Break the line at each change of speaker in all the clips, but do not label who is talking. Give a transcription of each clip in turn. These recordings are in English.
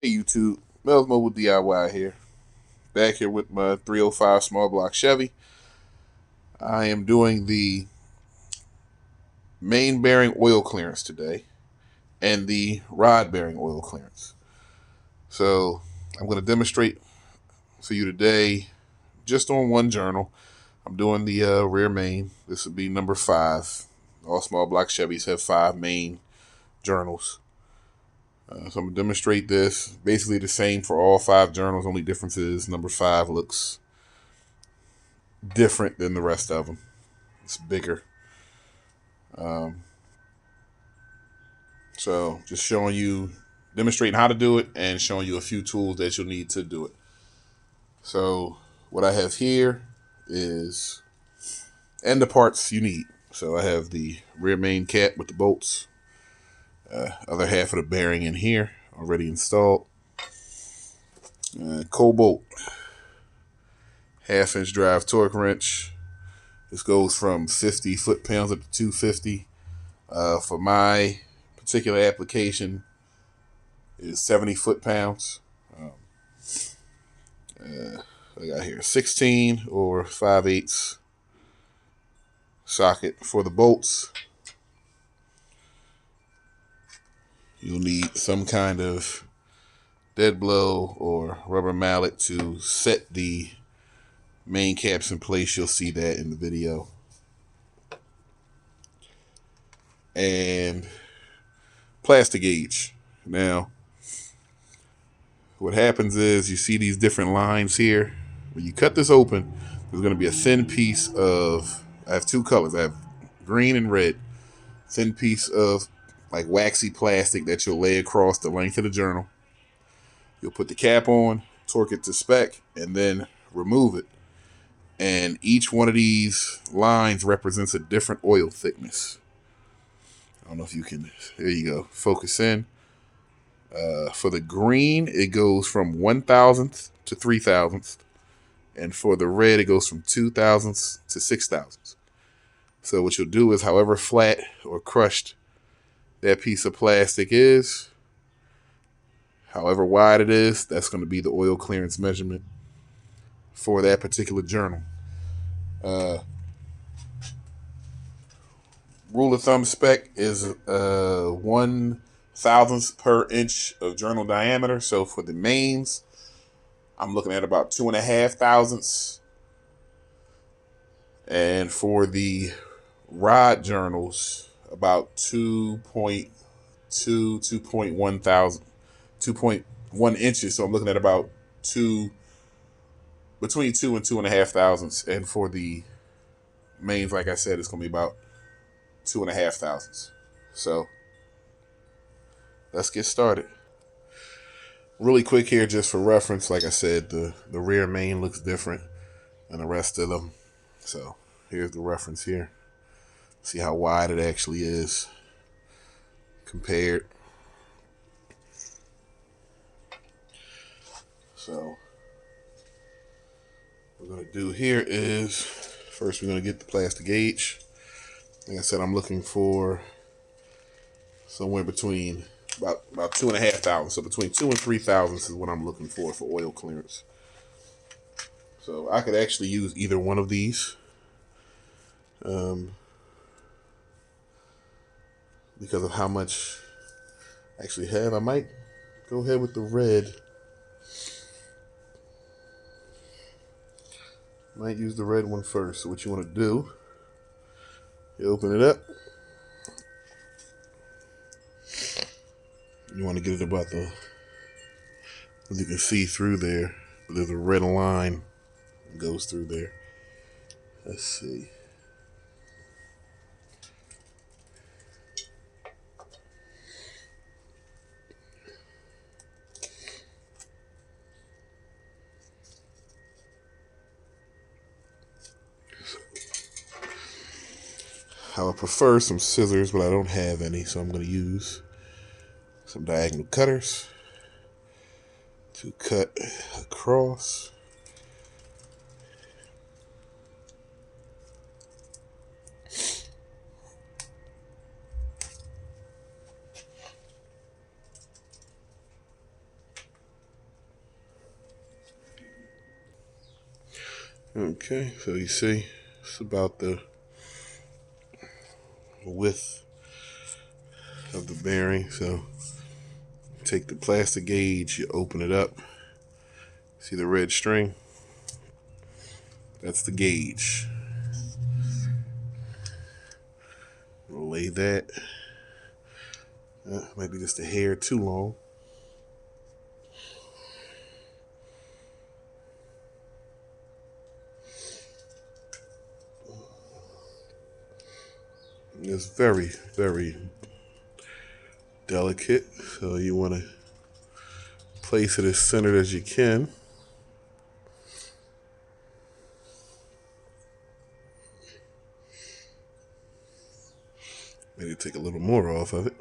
Hey YouTube, Mel's Mobile DIY here. Back here with my 305 small block Chevy. I am doing the main bearing oil clearance today and the rod bearing oil clearance. So I'm going to demonstrate for you today just on one journal. I'm doing the rear main. This would be number 5. All small block Chevys have 5 main journals. So I'm going to demonstrate this. Basically the same for all 5 journals. Only difference is number 5 looks different than the rest of them. It's bigger. So just showing you, demonstrating how to do it and showing you a few tools that you'll need to do it. So what I have here is, and the parts you need. So I have the rear main cap with the bolts, other half of the bearing in here already installed. Cobalt 1/2 inch drive torque wrench. This goes from 50 foot-pounds up to 250. For my particular application, is 70 foot-pounds. I got here 16 or 5/8 socket. For the bolts, you'll need some kind of dead blow or rubber mallet to set the main caps in place. You'll see that in the video. And plastic gauge. Now, what happens is you see these different lines here. When you cut this open, there's going to be a thin piece of, I have 2 colors. I have green and red. Thin piece of like waxy plastic that you'll lay across the length of the journal. You'll put the cap on, torque it to spec, and then remove it. And each one of these lines represents a different oil thickness. I don't know if you can, there you go, focus in. For the green, it goes from 1/1000th to 3/1000th. And for the red, it goes from 2/1000ths to 6/1000ths. So what you'll do is, however flat or crushed that piece of plastic is, however wide it is, that's going to be the oil clearance measurement for that particular journal. Rule of thumb spec is 1/1000th per inch of journal diameter. So for the mains, I'm looking at about 2.5 thousandths. And for the rod journals, about 2.1 thousand, 2.1 inches. So I'm looking at about between 2 and 2.5 thousandths. And for the mains, like I said, it's going to be about 2.5 thousandths. So let's get started. Really quick here, just for reference, like I said, the rear main looks different than the rest of them. So here's the reference here. See how wide it actually is compared. So what we're going to do here is, first we're going to get the plastic gauge. Like I said, I'm looking for somewhere between about 2.5 thousandths. So between 2 and 3 thousandths is what I'm looking for oil clearance. So I could actually use either one of these. Because of how much I actually have, I might go ahead with the red. Might use the red one first. So what you want to do, you open it up. You want to get it about the, as you can see through there, but there's a red line that goes through there. Let's see. I would prefer some scissors, but I don't have any, so I'm going to use some diagonal cutters to cut across. Okay, so you see, it's about the width of the bearing. So take the plastic gauge, you open it up. See the red string? That's the gauge. We'll lay that. Might be just a hair too long. It's very, very delicate, so you want to place it as centered as you can. Maybe take a little more off of it.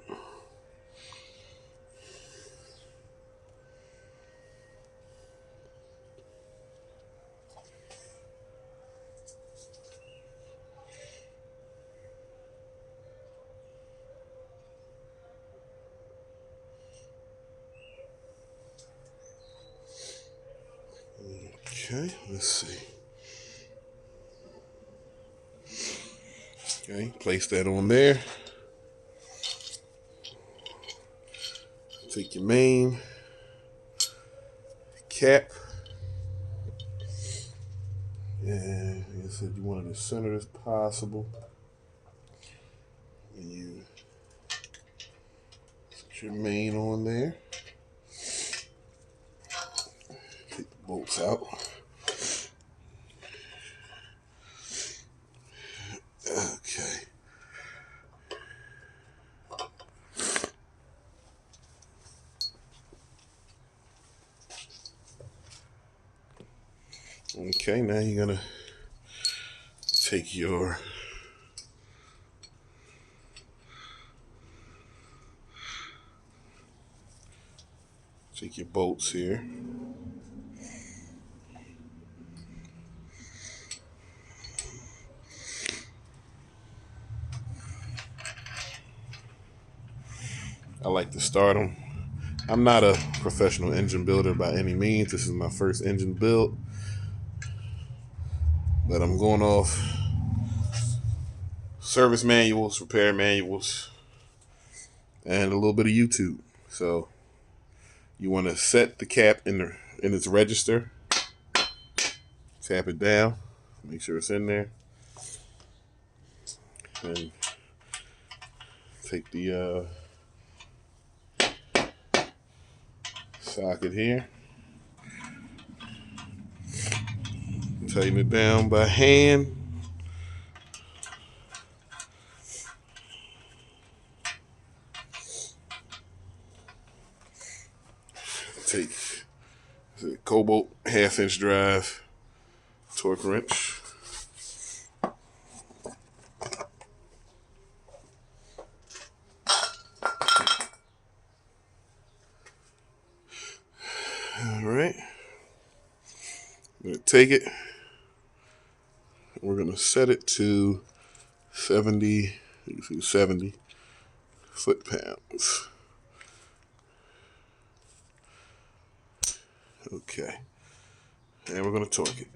Okay, let's see. Okay, place that on there. Take your main cap. And like I said, you want it as centered as possible. And you put your main on there. Take the bolts out. Okay. Okay, now you're gonna take your bolts here. I like to start them. I'm not a professional engine builder by any means. This is my first engine build, but I'm going off service manuals, repair manuals, and a little bit of YouTube. So you want to set the cap in its register. Tap it down. Make sure it's in there. And take the socket here. Tighten it down by hand. Take the Cobalt 1/2-inch drive torque wrench. All right. I'm going to take it. We're going to set it to 70 foot-pounds. Okay. And we're going to torque it.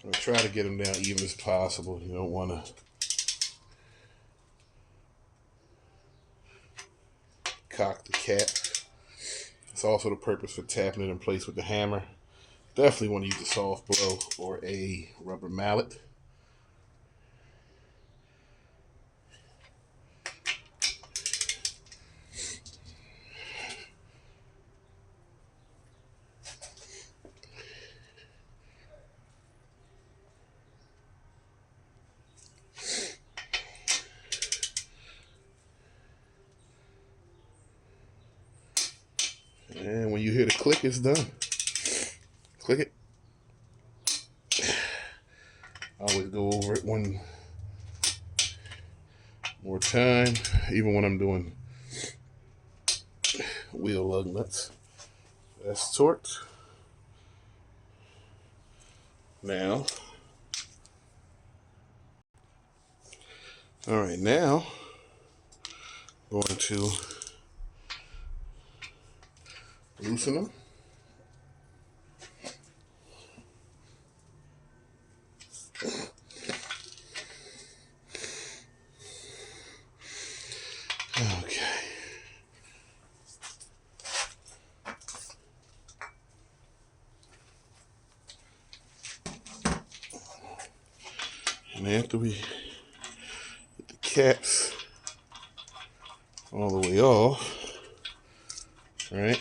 I'll try to get them down even as possible. You don't want to cock the cap. It's also the purpose for tapping it in place with the hammer. Definitely want to use a soft blow or a rubber mallet. And when you hear the click, it's done. Click it. I always go over it one more time, even when I'm doing wheel lug nuts. That's torqued. Now, all right, now I'm going to Loosen them. Okay. And after we get the caps all the way off, right?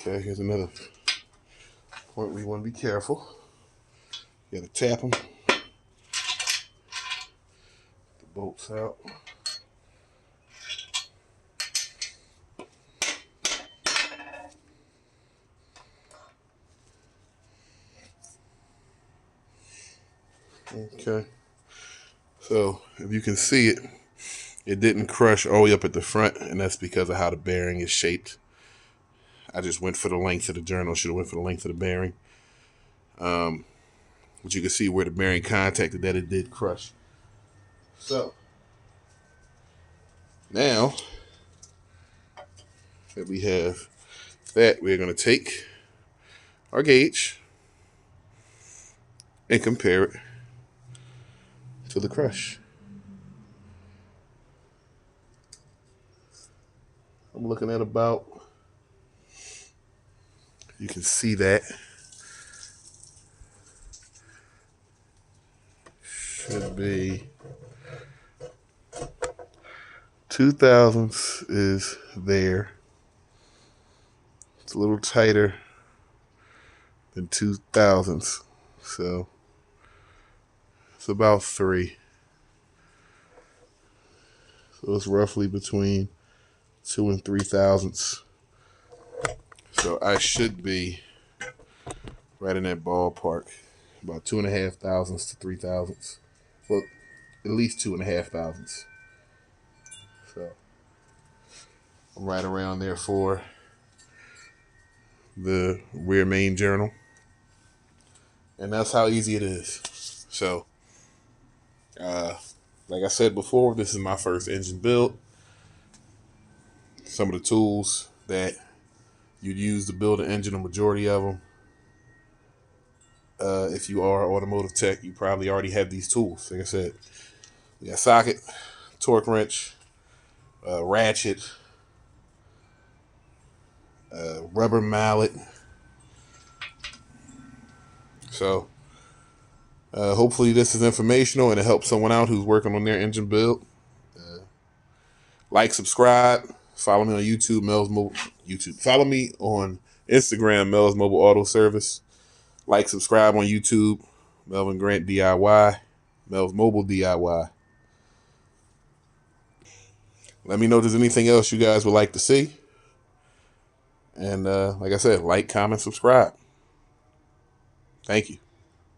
Okay, here's another point where you want to be careful. You gotta tap them. The bolts out. Okay. So if you can see it, it didn't crush all the way up at the front, and that's because of how the bearing is shaped. I just went for the length of the journal. Should have went for the length of the bearing. But you can see where the bearing contacted that it did crush. So now that we have that, we're going to take our gauge and compare it to the crush. I'm looking at about, you can see that. Should be 2/1000 is there. It's a little tighter than 2/1000, so it's about 3. So it's roughly between 2 and 3/1000. So I should be right in that ballpark, about 2.5 to 3/1000. Well, at least 2.5. So I'm right around there for the rear main journal. And that's how easy it is. So, like I said before, this is my first engine build. Some of the tools that you'd use to build an engine, a majority of them, if you are automotive tech, you probably already have these tools. Like I said, we got socket, torque wrench, ratchet, rubber mallet. So hopefully this is informational and it helps someone out who's working on their engine build. Like, subscribe, follow me on YouTube, Mel's Mobile. Follow me on Instagram, Mel's Mobile Auto Service. Like, subscribe on YouTube, Melvin Grant DIY, Mel's Mobile DIY. Let me know if there's anything else you guys would like to see. And like I said, like, comment, subscribe. Thank you.